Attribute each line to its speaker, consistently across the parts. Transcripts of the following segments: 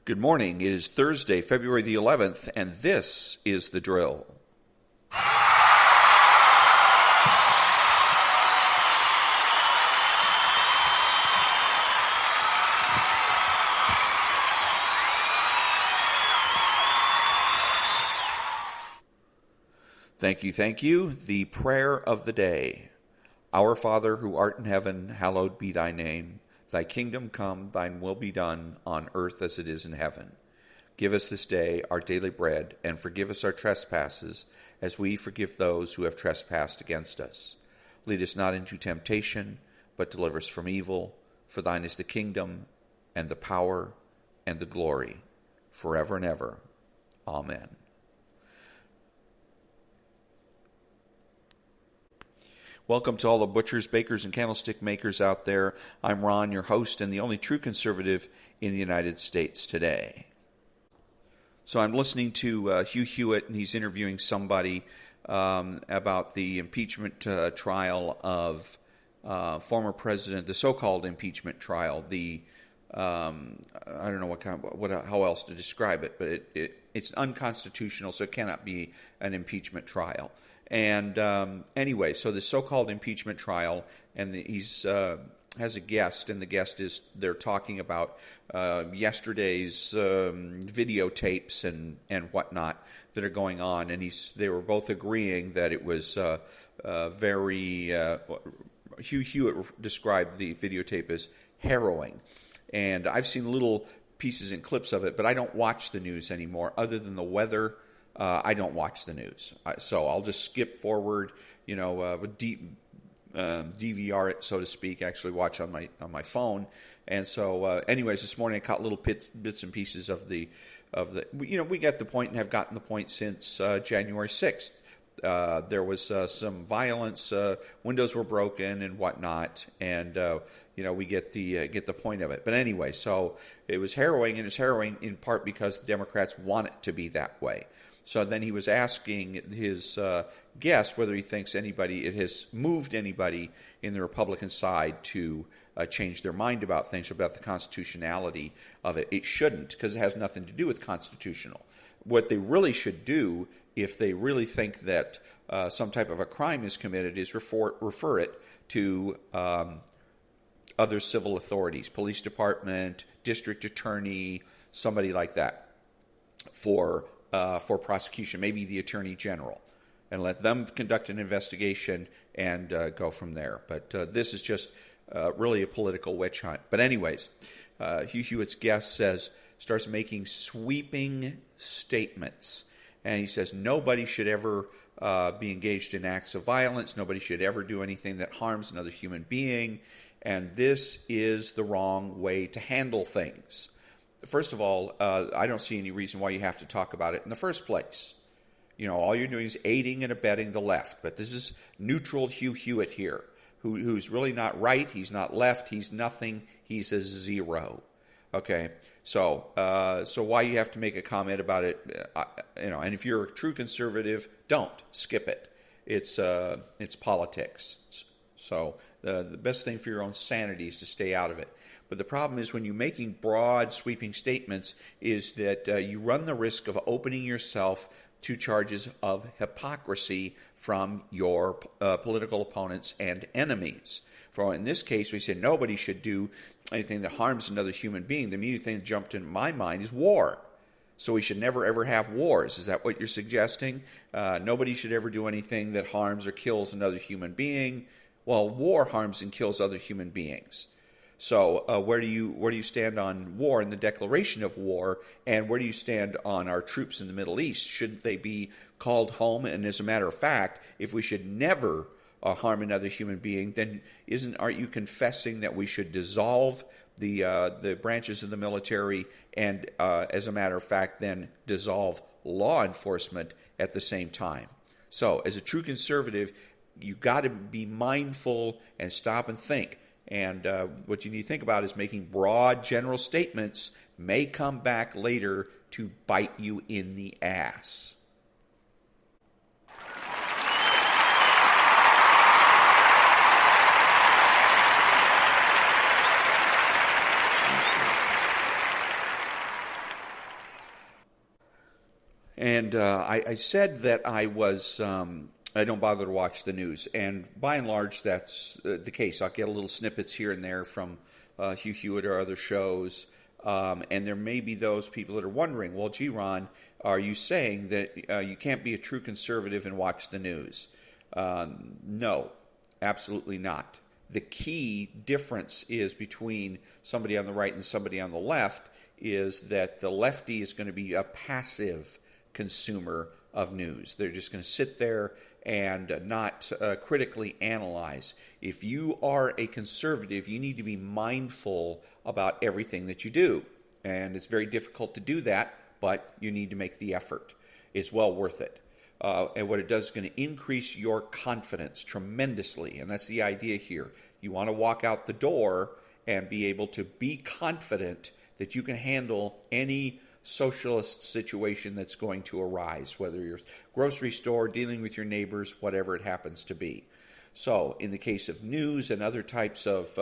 Speaker 1: Good morning. It is Thursday, February the 11th, and this is The Drill. Thank you. The prayer of the day. Our Father, who art in heaven, hallowed be thy name. Thy kingdom come, thine will be done, on earth as it is in heaven. Give us this day our daily bread, and forgive us our trespasses, as we forgive those who have trespassed against us. Lead us not into temptation, but deliver us from evil. For thine is the kingdom, and the power, and the glory, forever and ever. Amen. Welcome to all the butchers, bakers, and candlestick makers out there. I'm Ron, your host, and the only true conservative in the United States today. So I'm listening to Hugh-Hewitt, and he's interviewing somebody about the impeachment trial of former president, the so-called impeachment trial. I don't know how else to describe it, but it's unconstitutional, so it cannot be an impeachment trial. And anyway, so the so-called impeachment trial, and he's has a guest, and the guest is, they're talking about yesterday's videotapes and whatnot that are going on, and they were both agreeing that it was Hugh-Hewitt described the videotape as harrowing, and I've seen little pieces and clips of it, but I don't watch the news anymore, other than the weather. I don't watch the news, so I'll just skip forward, DVR it, so to speak. Actually, watch on my phone. And so, anyways, this morning I caught little bits and pieces of the. We got the point and have gotten the point since January 6th. There was some violence, windows were broken and whatnot, and we get the point of it. But anyway, so it was harrowing, and it's harrowing in part because the Democrats want it to be that way. So then he was asking his guest whether he thinks it has moved anybody in the Republican side to change their mind about things, about the constitutionality of it. It shouldn't, because it has nothing to do with constitutional. What they really should do, if they really think that some type of a crime is committed, is refer it to other civil authorities, police department, district attorney, somebody like that, for prosecution, maybe the attorney general, and let them conduct an investigation and go from there. But this is just really a political witch hunt. But anyways, Hugh-Hewitt's guest starts making sweeping statements, and he says nobody should ever be engaged in acts of violence. Nobody should ever do anything that harms another human being, and this is the wrong way to handle things. First of all, I don't see any reason why you have to talk about it in the first place. All you're doing is aiding and abetting the left. But this is neutral Hugh-Hewitt here, who's really not right. He's not left. He's nothing. He's a zero. Okay, so why you have to make a comment about it? And if you're a true conservative, don't skip it. It's politics. So the best thing for your own sanity is to stay out of it. But the problem is when you're making broad, sweeping statements is that you run the risk of opening yourself to charges of hypocrisy from your political opponents and enemies. In this case, we said nobody should do anything that harms another human being. The immediate thing that jumped into my mind is war. So we should never, ever have wars. Is that what you're suggesting? Nobody should ever do anything that harms or kills another human being. Well, war harms and kills other human beings. So where do you stand on war and the declaration of war, and where do you stand on our troops in the Middle East? Shouldn't they be called home? And as a matter of fact, if we should never harm another human being, then aren't you confessing that we should dissolve the branches of the military and, as a matter of fact, then dissolve law enforcement at the same time? So as a true conservative, you got to be mindful and stop and think. And what you need to think about is making broad, general statements may come back later to bite you in the ass. And I said that I don't bother to watch the news. And by and large, that's the case. I'll get a little snippets here and there from Hugh-Hewitt or other shows. And there may be those people that are wondering, well, gee, Ron, are you saying that you can't be a true conservative and watch the news? No, absolutely not. The key difference is between somebody on the right and somebody on the left is that the lefty is going to be a passive consumer of news. They're just going to sit there and not critically analyze. If you are a conservative, you need to be mindful about everything that you do. And it's very difficult to do that, but you need to make the effort. It's well worth it. And what it does is going to increase your confidence tremendously. And that's the idea here. You want to walk out the door and be able to be confident that you can handle any socialist situation that's going to arise, whether you're grocery store, dealing with your neighbors, whatever it happens to be. So in the case of news and other types of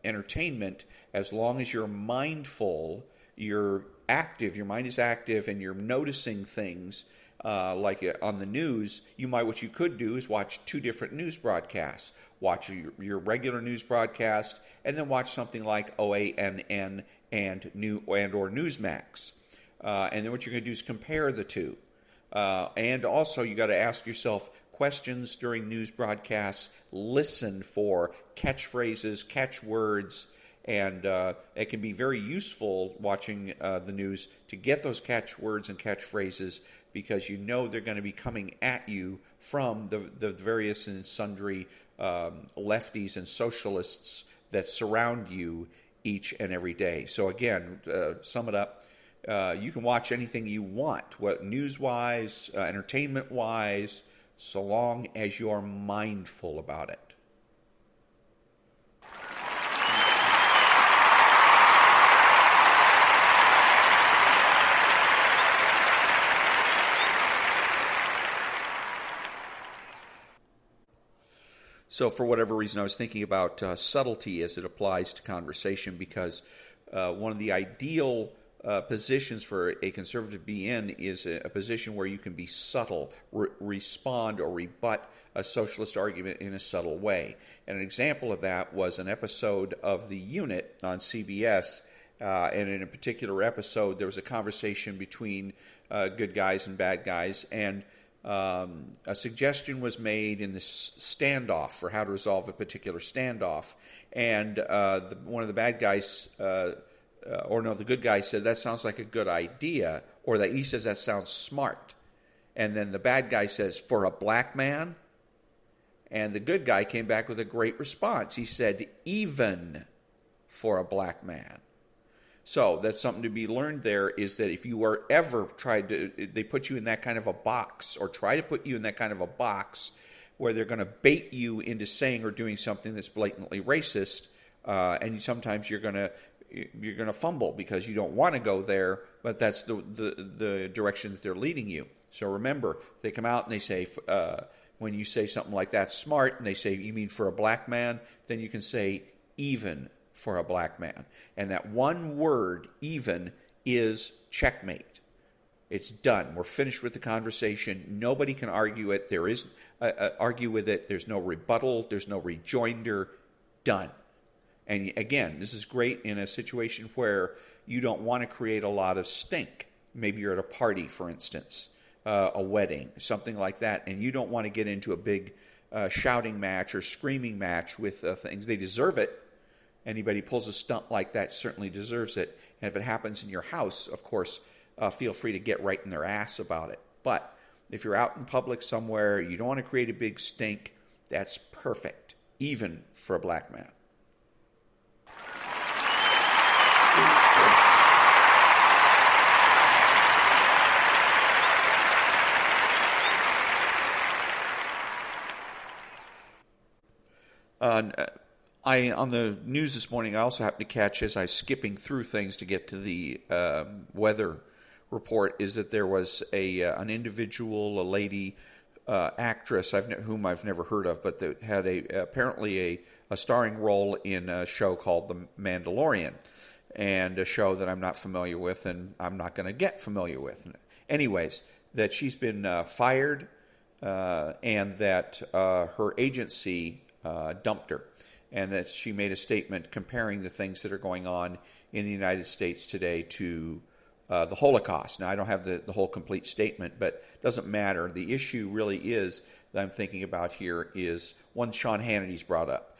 Speaker 1: entertainment, as long as you're mindful, you're active, your mind is active, and you're noticing things like on the news, what you could do is watch two different news broadcasts. Watch your regular news broadcast, and then watch something like OANN and or Newsmax. And then what you're going to do is compare the two. And also you got to ask yourself questions during news broadcasts. Listen for catchphrases, catchwords, and it can be very useful watching the news to get those catchwords and catchphrases because you know they're going to be coming at you from the various and sundry lefties and socialists that surround you each and every day. So again, sum it up. You can watch anything you want, what news-wise, entertainment-wise, so long as you are mindful about it. So for whatever reason, I was thinking about subtlety as it applies to conversation because one of the ideal positions for a conservative to be in is a position where you can be subtle, respond or rebut a socialist argument in a subtle way. And an example of that was an episode of The Unit on CBS. And in a particular episode, there was a conversation between good guys and bad guys, and a suggestion was made in this standoff for how to resolve a particular standoff. And one of the bad guys, the good guy said, that sounds like a good idea, or that he says that sounds smart. And then the bad guy says, for a black man? And the good guy came back with a great response. He said, even for a black man. So that's something to be learned there, is that if you are ever they put you in that kind of a box, or try to put you in that kind of a box where they're going to bait you into saying or doing something that's blatantly racist, and sometimes you're going to fumble because you don't want to go there, but that's the direction that they're leading you. So remember, if they come out and they say, when you say something like that, smart, and they say, you mean for a black man, then you can say, even for a black man. And that one word, even, is checkmate. It's done. We're finished with the conversation. Nobody can argue it. Argue with it. There's no rebuttal. There's no rejoinder. Done. And again, this is great in a situation where you don't want to create a lot of stink. Maybe you're at a party, for instance, a wedding, something like that, and you don't want to get into a big shouting match or screaming match with things. They deserve it. Anybody pulls a stunt like that certainly deserves it. And if it happens in your house, of course, feel free to get right in their ass about it. But if you're out in public somewhere, you don't want to create a big stink, that's perfect, even for a black man. On the news this morning, I also happened to catch, as I was skipping through things to get to the weather report, is that there was an individual, a lady actress, whom I've never heard of, but that had apparently a starring role in a show called The Mandalorian, and a show that I'm not familiar with and I'm not going to get familiar with. Anyways, that she's been fired and that her agency dumped her, and that she made a statement comparing the things that are going on in the United States today to the Holocaust. Now, I don't have the whole complete statement, but it doesn't matter. The issue really is that I'm thinking about here is one Sean Hannity's brought up.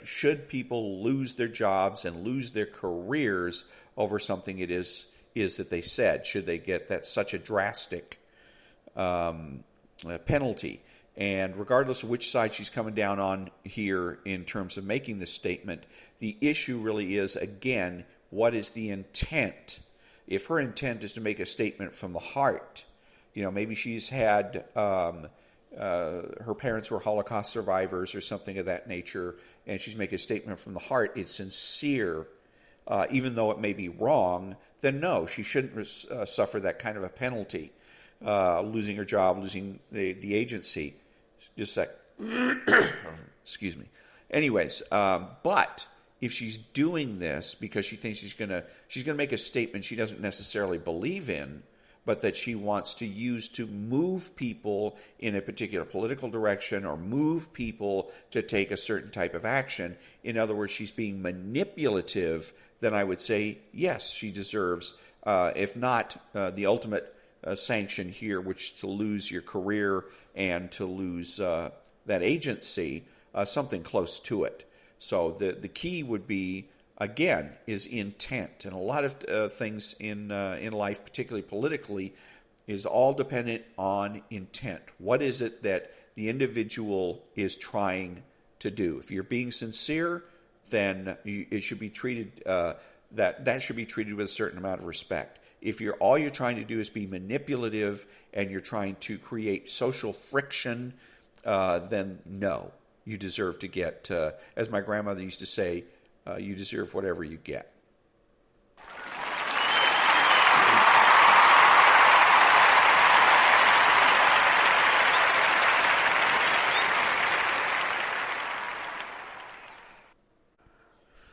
Speaker 1: Should people lose their jobs and lose their careers over something it is that they said? Should they get such a drastic penalty? And regardless of which side she's coming down on here in terms of making this statement, the issue really is, again, what is the intent? If her intent is to make a statement from the heart, maybe she's had her parents were Holocaust survivors or something of that nature, and she's making a statement from the heart, it's sincere, even though it may be wrong, then no, she shouldn't suffer that kind of a penalty, losing her job, losing the agency. Just a sec. Excuse me. Anyways, but if she's doing this because she thinks she's gonna make a statement she doesn't necessarily believe in, but that she wants to use to move people in a particular political direction or move people to take a certain type of action, in other words, she's being manipulative, then I would say, yes, she deserves, if not the ultimate sanction here, which to lose your career and to lose that agency, something close to it. So the key would be, again, is intent. And a lot of things in life, particularly politically, is all dependent on intent. What is it that the individual is trying to do? If you're being sincere, then it should be treated that should be treated with a certain amount of respect. If all you're trying to do is be manipulative and you're trying to create social friction, then no, you deserve to get, as my grandmother used to say, you deserve whatever you get.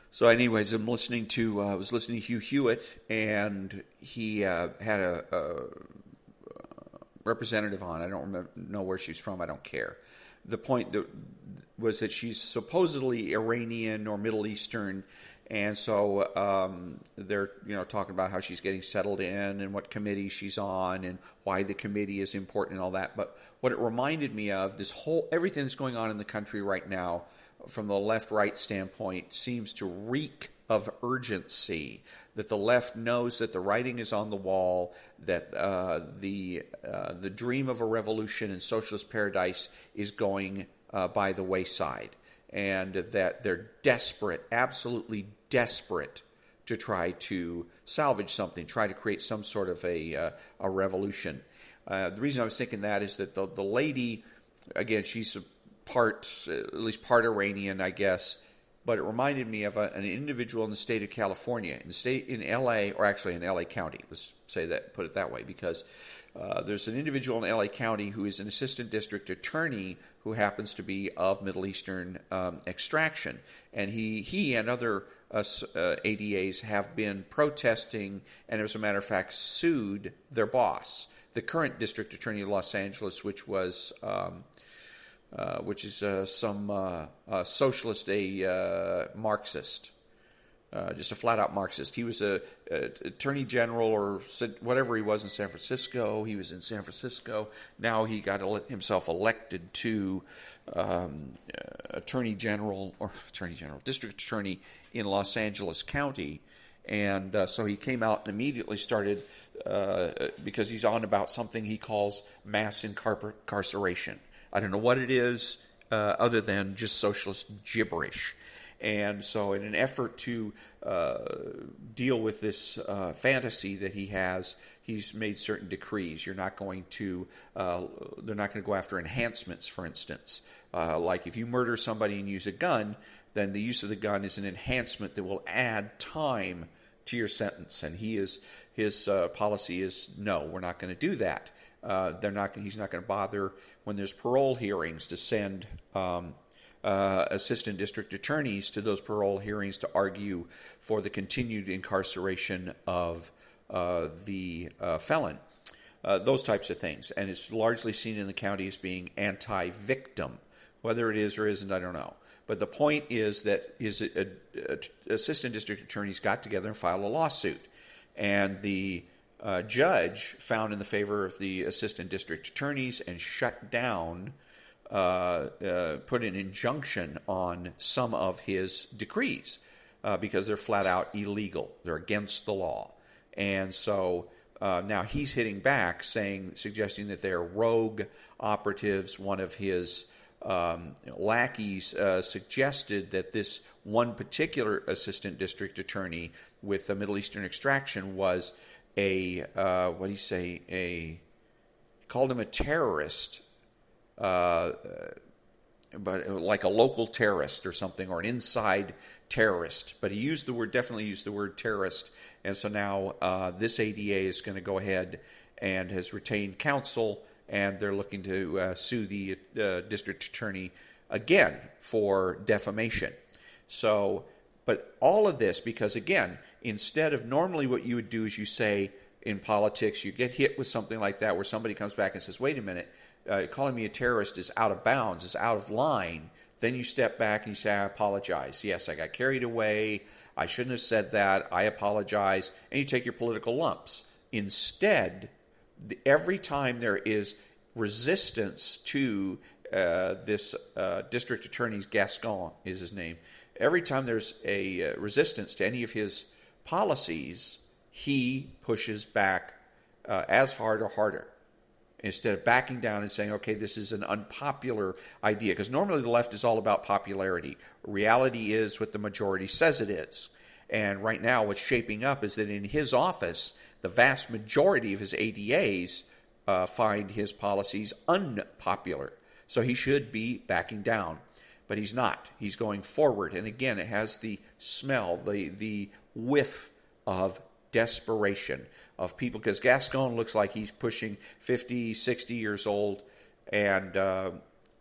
Speaker 1: So anyways, I was listening to Hugh-Hewitt, and he had a representative on. I don't know where she's from. I don't care. The point was that she's supposedly Iranian or Middle Eastern, and so they're talking about how she's getting settled in and what committee she's on and why the committee is important and all that. But what it reminded me of, everything that's going on in the country right now, from the left-right standpoint, seems to reek of urgency, that the left knows that the writing is on the wall, that the dream of a revolution and socialist paradise is going by the wayside, and that they're desperate, absolutely desperate, to try to salvage something, try to create some sort of a revolution. The reason I was thinking that is that the lady, again, she's at least part Iranian, I guess, but it reminded me of an individual in the state of California, in L.A., or actually in L.A. County, let's put it that way, because there's an individual in L.A. County who is an assistant district attorney who happens to be of Middle Eastern extraction, and he and other ADAs have been protesting, and as a matter of fact, sued their boss, the current district attorney of Los Angeles, which is some socialist, Marxist, just a flat-out Marxist. He was a attorney general or whatever he was in San Francisco. He was in San Francisco. Now he got himself elected to district attorney in Los Angeles County. And so he came out and immediately started, because he's on about something he calls mass incarceration. I don't know what it is other than just socialist gibberish. And so in an effort to deal with this fantasy that he has, he's made certain decrees. They're not going to go after enhancements, for instance. Like if you murder somebody and use a gun, then the use of the gun is an enhancement that will add time to your sentence. And his policy is, no, we're not going to do that. He's not going to bother when there's parole hearings to send assistant district attorneys to those parole hearings to argue for the continued incarceration of the felon. those types of things. And it's largely seen in the county as being anti-victim. Whether it is or isn't, I don't know. But the point is that assistant district attorneys got together and filed a lawsuit. And the judge found in the favor of the assistant district attorneys and shut down, put an injunction on some of his decrees because they're flat out illegal. They're against the law. And so now he's hitting back, suggesting that they're rogue operatives. One of his lackeys suggested that this one particular assistant district attorney with a Middle Eastern extraction was called him a terrorist, but like a local terrorist or something, or an inside terrorist. But he definitely used the word terrorist. And so now this ADA is going to go ahead and has retained counsel, and they're looking to sue the district attorney again for defamation. So, but all of this, because again, instead of normally what you would do is you say in politics, you get hit with something like that where somebody comes back and says, wait a minute, calling me a terrorist is out of bounds, is out of line. Then you step back and you say, I apologize. Yes, I got carried away. I shouldn't have said that. I apologize. And you take your political lumps. Instead, every time there is resistance to this district attorney's, Gascon is his name, every time there's a resistance to any of his policies, he pushes back as hard or harder, instead of backing down and saying, okay, this is an unpopular idea. Because normally the left is all about popularity. Reality is what the majority says it is. And right now what's shaping up is that in his office, the vast majority of his ADAs find his policies unpopular. So he should be backing down. But he's not. He's going forward. And again, it has the smell, the whiff of desperation of people. Because Gascon looks like he's pushing 50, 60 years old. And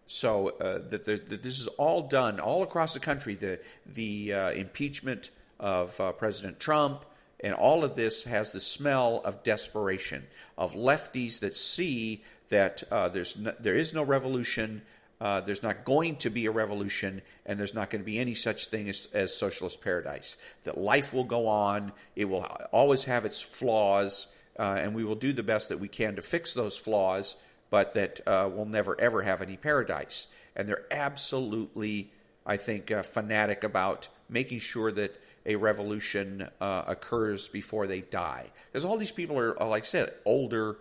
Speaker 1: so that this is all done all across the country. The impeachment of President Trump, and all of this has the smell of desperation, of lefties that see that there is no revolution, there's not going to be a revolution, and there's not going to be any such thing as socialist paradise. That life will go on, it will always have its flaws, and we will do the best that we can to fix those flaws, but that we'll never ever have any paradise. And they're absolutely, I think, fanatic about making sure that a revolution occurs before they die. Because all these people are, like I said, older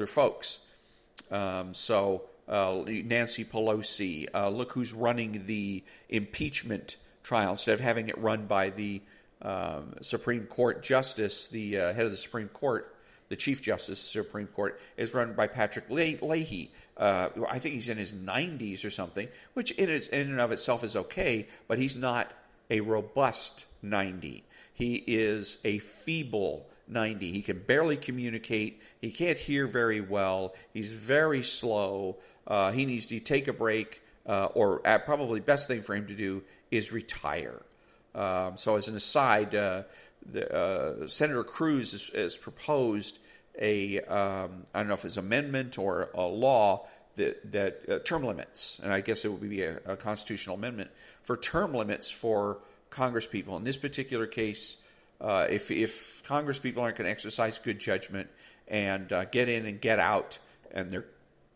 Speaker 1: folks. So Nancy Pelosi, look who's running the impeachment trial. Instead of having it run by the Supreme Court Justice, the head of the Supreme Court, the Chief Justice of the Supreme Court, is run by Patrick Leahy. I think he's in his 90s or something, which in and of itself is okay, but he's not a robust 90. He is a feeble 90. He can barely communicate. He can't hear very well. He's very slow. He needs to take a break, or probably best thing for him to do is retire. So as an aside, Senator Cruz has proposed I don't know if it's an amendment or a law that term limits, and I guess it would be a constitutional amendment for term limits for Congress people. In this particular case, if Congress people aren't going to exercise good judgment and get in and get out, and they're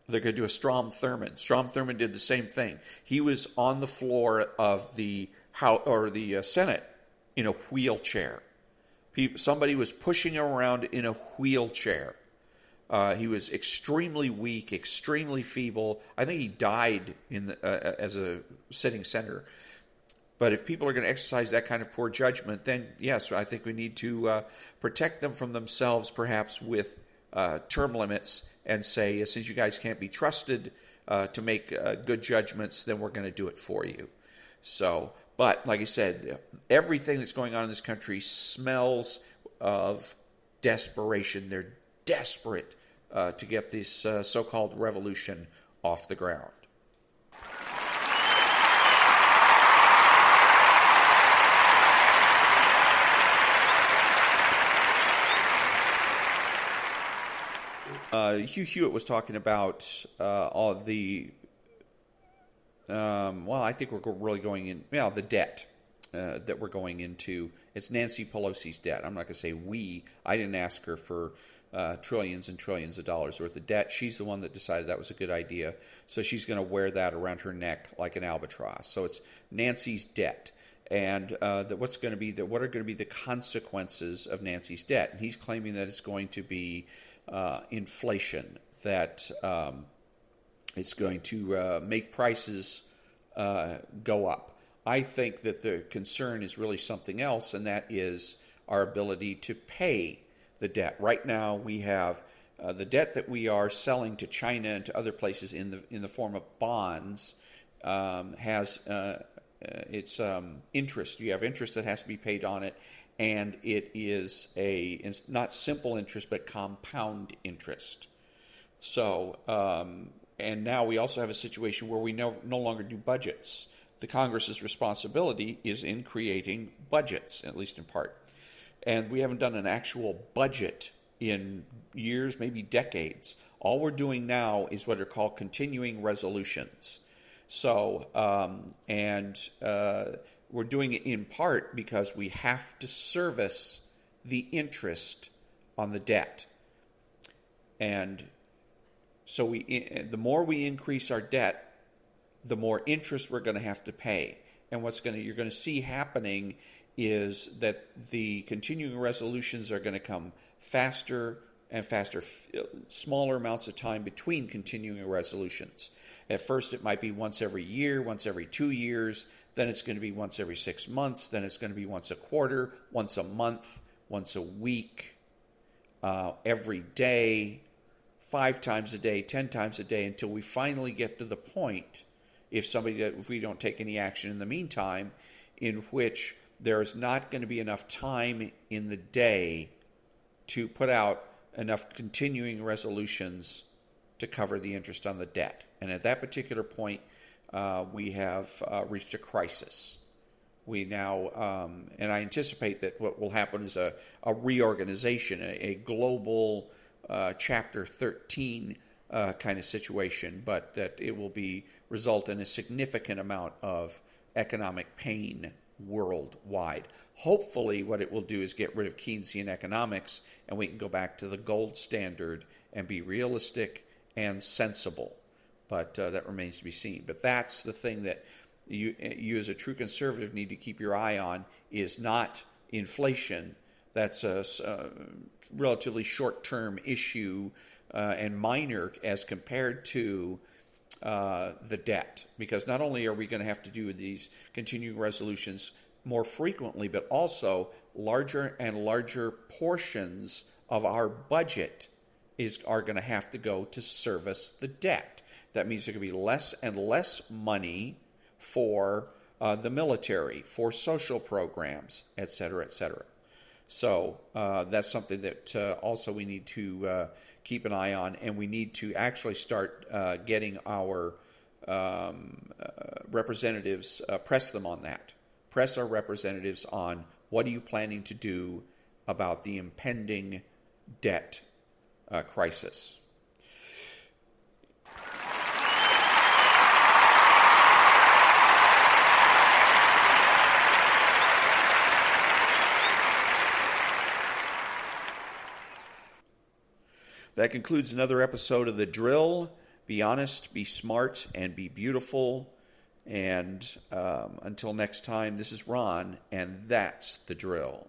Speaker 1: going to do a Strom Thurmond. Strom Thurmond did the same thing. He was on the floor of the House or the Senate in a wheelchair. Somebody was pushing him around in a wheelchair. He was extremely weak, extremely feeble. I think he died as a sitting senator. But if people are going to exercise that kind of poor judgment, then yes, I think we need to protect them from themselves, perhaps with term limits, and say, since you guys can't be trusted to make good judgments, then we're going to do it for you. So, but like I said, everything that's going on in this country smells of desperation. They're desperate to get this so-called revolution off the ground. Hugh-Hewitt was talking about all the, I think we're really going in, the debt that we're going into. It's Nancy Pelosi's debt. I'm not going to say we. I didn't ask her for trillions and trillions of dollars worth of debt. She's the one that decided that was a good idea. So she's going to wear that around her neck like an albatross. So it's Nancy's debt. And what are going to be the consequences of Nancy's debt? And he's claiming that it's going to be inflation, that it's going to make prices go up. I think that the concern is really something else, and that is our ability to pay the debt. Right now, we have the debt that we are selling to China and to other places in the form of bonds has its interest. You have interest that has to be paid on it, and it's not simple interest, but compound interest. So, and now we also have a situation where we no longer do budgets. The Congress's responsibility is in creating budgets, at least in part. And we haven't done an actual budget in years, maybe decades. All we're doing now is what are called continuing resolutions. So, we're doing it in part because we have to service the interest on the debt. And so the more we increase our debt, the more interest we're going to have to pay. And you're going to see happening is that the continuing resolutions are going to come faster and faster, smaller amounts of time between continuing resolutions. At first, it might be once every year, once every 2 years. Then it's going to be once every 6 months. Then it's going to be once a quarter, once a month, once a week, every day, 5 times a day, 10 times a day, until we finally get to the point, if we don't take any action in the meantime, in which there is not going to be enough time in the day to put out enough continuing resolutions to cover the interest on the debt. And at that particular point, we have reached a crisis. We now, and I anticipate that what will happen is a reorganization, a global Chapter 13 kind of situation, but that it will result in a significant amount of economic pain worldwide. Hopefully what it will do is get rid of Keynesian economics, and we can go back to the gold standard and be realistic and sensible. But that remains to be seen. But that's the thing that you as a true conservative need to keep your eye on, is not inflation. That's a relatively short-term issue and minor as compared to the debt. Because not only are we going to have to do these continuing resolutions more frequently, but also larger and larger portions of our budget are going to have to go to service the debt. That means there could be less and less money for the military, for social programs, et cetera, et cetera. So that's something that also we need to keep an eye on, and we need to actually start getting our representatives, press them on that. Press our representatives on what are you planning to do about the impending debt crisis. That concludes another episode of The Drill. Be honest, be smart, and be beautiful. And until next time, this is Ron, and that's The Drill.